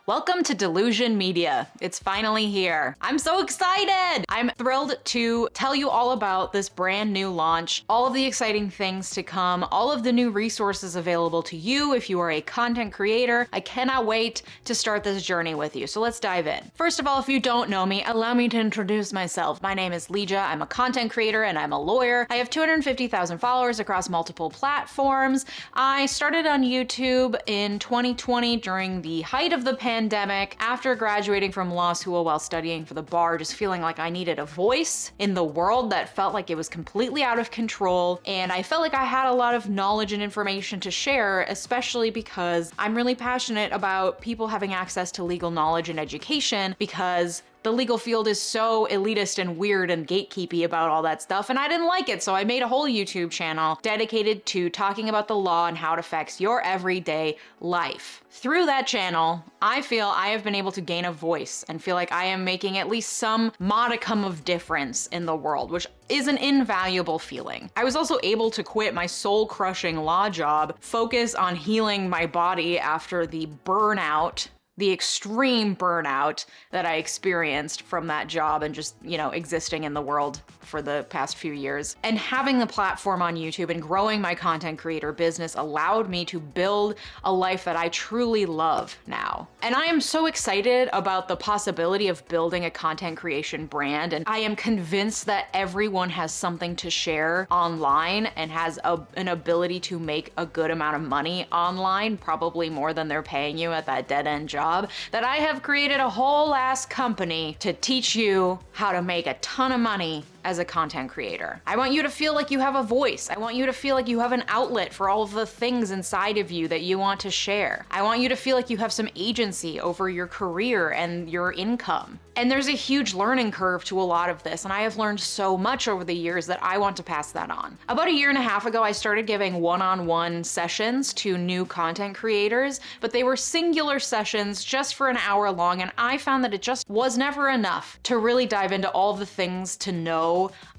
Welcome to Delusion Media. It's finally here. I'm so excited! I'm thrilled to tell you all about this brand new launch, all of the exciting things to come, all of the new resources available to you if you are a content creator. I cannot wait to start this journey with you, so let's dive in. First of all, if you don't know me, allow me to introduce myself. My name is 𝙂𝙀𝘼𝗍. I'm a content creator and I'm a lawyer. I have 250,000 followers across multiple platforms. I started on YouTube in 2020 during the height of the pandemic, after graduating from law school while studying for the bar, just feeling like I needed a voice in the world that felt like it was completely out of control. And I felt like I had a lot of knowledge and information to share, especially because I'm really passionate about people having access to legal knowledge and education, because the legal field is so elitist and weird and gatekeepy about all that stuff, and I didn't like it, so I made a whole YouTube channel dedicated to talking about the law and how it affects your everyday life. Through that channel, I feel I have been able to gain a voice and feel like I am making at least some modicum of difference in the world, which is an invaluable feeling. I was also able to quit my soul-crushing law job, focus on healing my body after the burnout, the extreme burnout that I experienced from that job and just, existing in the world for the past few years. And having the platform on YouTube and growing my content creator business allowed me to build a life that I truly love now. And I am so excited about the possibility of building a content creation brand, and I am convinced that everyone has something to share online and has an ability to make a good amount of money online, probably more than they're paying you at that dead-end job, that I have created a whole ass company to teach you how to make a ton of money as a content creator. I want you to feel like you have a voice. I want you to feel like you have an outlet for all of the things inside of you that you want to share. I want you to feel like you have some agency over your career and your income. And there's a huge learning curve to a lot of this, and I have learned so much over the years that I want to pass that on. About a year and a half ago, I started giving one-on-one sessions to new content creators, but they were singular sessions just for an hour long, and I found that it just was never enough to really dive into all the things to know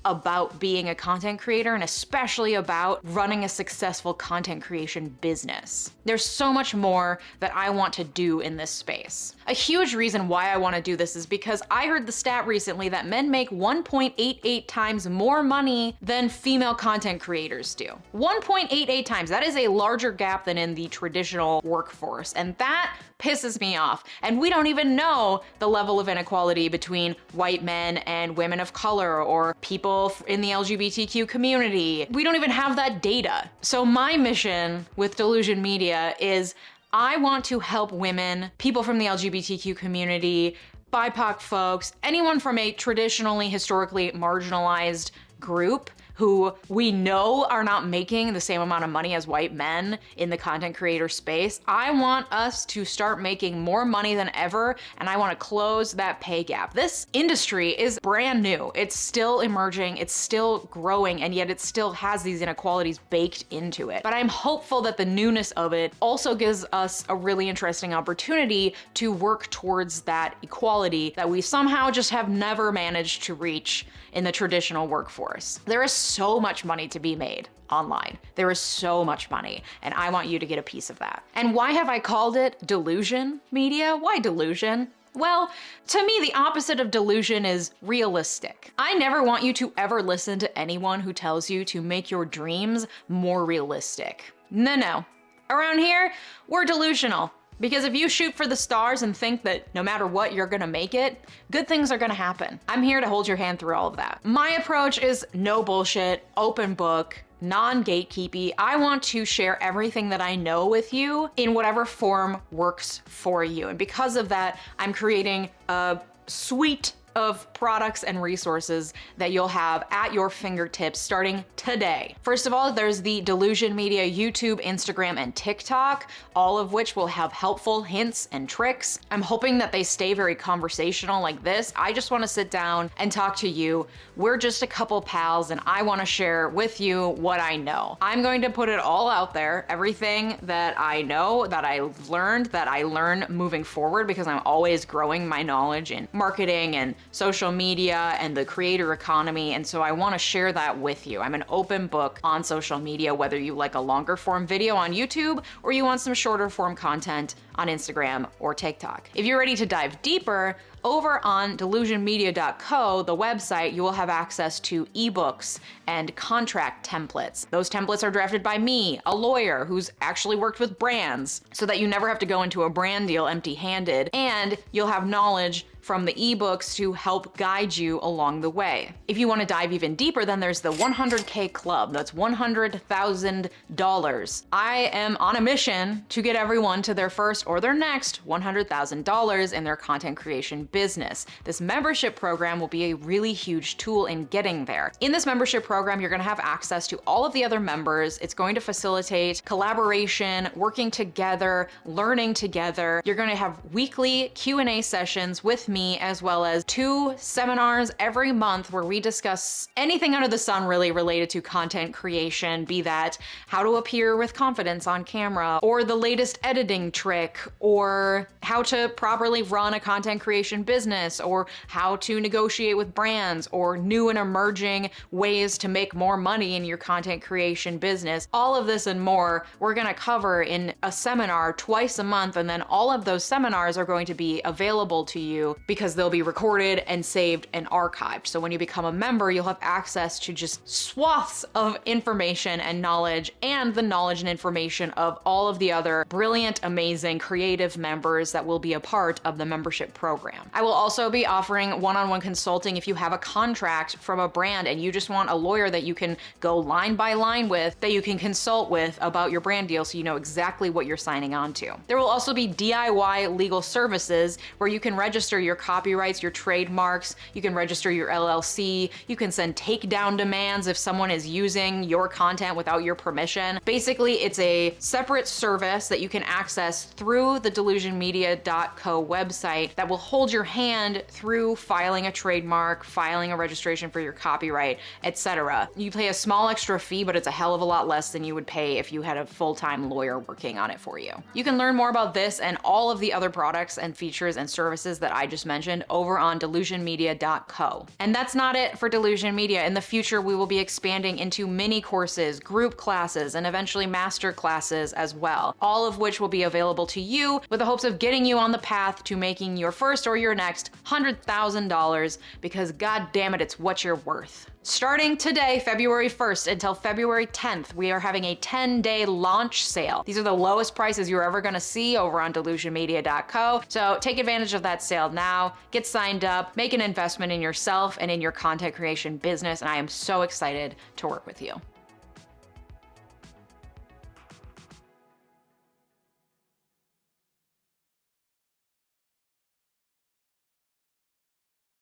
about being a content creator, and especially about running a successful content creation business. There's so much more that I want to do in this space. A huge reason why I want to do this is because I heard the stat recently that men make 1.88 times more money than female content creators do. 1.88 times. That is a larger gap than in the traditional workforce, and that pisses me off. And we don't even know the level of inequality between white men and women of color or people in the LGBTQ community. We don't even have that data. So my mission with Delusion Media is I want to help women, people from the LGBTQ community, BIPOC folks, anyone from a traditionally, historically marginalized group who we know are not making the same amount of money as white men in the content creator space. I want us to start making more money than ever, and I want to close that pay gap. This industry is brand new. It's still emerging, it's still growing, and yet it still has these inequalities baked into it. But I'm hopeful that the newness of it also gives us a really interesting opportunity to work towards that equality that we somehow just have never managed to reach in the traditional workforce. There is so much money to be made online. There is so much money, and I want you to get a piece of that. And why have I called it Delusion Media? Why delusion? Well, to me, the opposite of delusion is realistic. I never want you to ever listen to anyone who tells you to make your dreams more realistic. No. Around here, we're delusional. Because if you shoot for the stars and think that no matter what, you're gonna make it, good things are gonna happen. I'm here to hold your hand through all of that. My approach is no bullshit, open book, non-gatekeepy. I want to share everything that I know with you in whatever form works for you. And because of that, I'm creating a suite of products and resources that you'll have at your fingertips starting today. First of all, there's the Delusion Media YouTube, Instagram, and TikTok, all of which will have helpful hints and tricks. I'm hoping that they stay very conversational like this. I just want to sit down and talk to you. We're just a couple pals, and I want to share with you what I know. I'm going to put it all out there, everything that I know, that I've learned, that I learn moving forward, because I'm always growing my knowledge in marketing and social media and the creator economy, and so I want to share that with you. I'm an open book on social media, whether you like a longer form video on YouTube or you want some shorter form content on Instagram or TikTok. If you're ready to dive deeper, over on 𝙂𝙀𝗦𝗖𝗟𝗔𝗜𝗍, the website, you will have access to ebooks and contract templates. Those templates are drafted by me, a lawyer who's actually worked with brands, so that you never have to go into a brand deal empty-handed, and you'll have knowledge from the ebooks to help guide you along the way. If you want to dive even deeper, then there's the 100K Club. That's $100,000. I am on a mission to get everyone to their first or their next $100,000 in their content creation business. This membership program will be a really huge tool in getting there. In this membership program, you're going to have access to all of the other members. It's going to facilitate collaboration, working together, learning together. You're going to have weekly Q&A sessions with me, as well as 2 seminars every month where we discuss anything under the sun really related to content creation, be that how to appear with confidence on camera, or the latest editing trick, or how to properly run a content creation business, or how to negotiate with brands, or new and emerging ways to make more money in your content creation business. All of this and more we're gonna cover in a seminar twice a month, and then all of those seminars are going to be available to you because they'll be recorded and saved and archived. So when you become a member, you'll have access to just swaths of information and knowledge, and the knowledge and information of all of the other brilliant, amazing, creative members that will be a part of the membership program. I will also be offering one-on-one consulting if you have a contract from a brand and you just want a lawyer that you can go line by line with, that you can consult with about your brand deal so you know exactly what you're signing on to. There will also be DIY legal services where you can register your copyrights, your trademarks, you can register your LLC, you can send takedown demands if someone is using your content without your permission. Basically, it's a separate service that you can access through the 𝙂𝙀𝗦𝗖𝗟𝗔𝗜𝗠𝗘 website that will hold your hand through filing a trademark, filing a registration for your copyright, etc. You pay a small extra fee, but it's a hell of a lot less than you would pay if you had a full-time lawyer working on it for you. You can learn more about this and all of the other products and features and services that I just mentioned over on 𝙂𝙀𝗦𝗖𝗟𝗑𝗏. And that's not it for Delusion Media. In the future, we will be expanding into mini courses, group classes, and eventually master classes as well, all of which will be available to you with the hopes of getting you on the path to making your first or your next $100,000, because god damn it, it's what you're worth. Starting today, February 1st until February 10th, we are having a 10-day launch sale. These are the lowest prices you're ever gonna see over on 𝙂𝙀𝗦𝗖𝗟𝗑𝗏. So take advantage of that sale now, get signed up, make an investment in yourself and in your content creation business, and I am so excited to work with you.